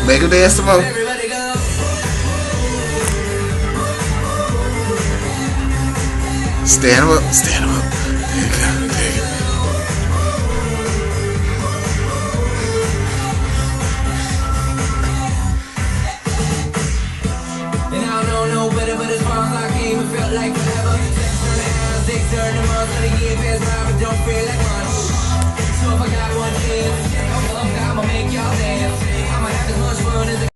Make him dance some more. Stand him up. Stand him up. There you go. There you go. And I don't know better, but as far as I came, it felt like forever. 6 turn the months of the year pass by, but don't feel like much. So if I got one chance, I'ma make y'all dance. I'ma have as much fun as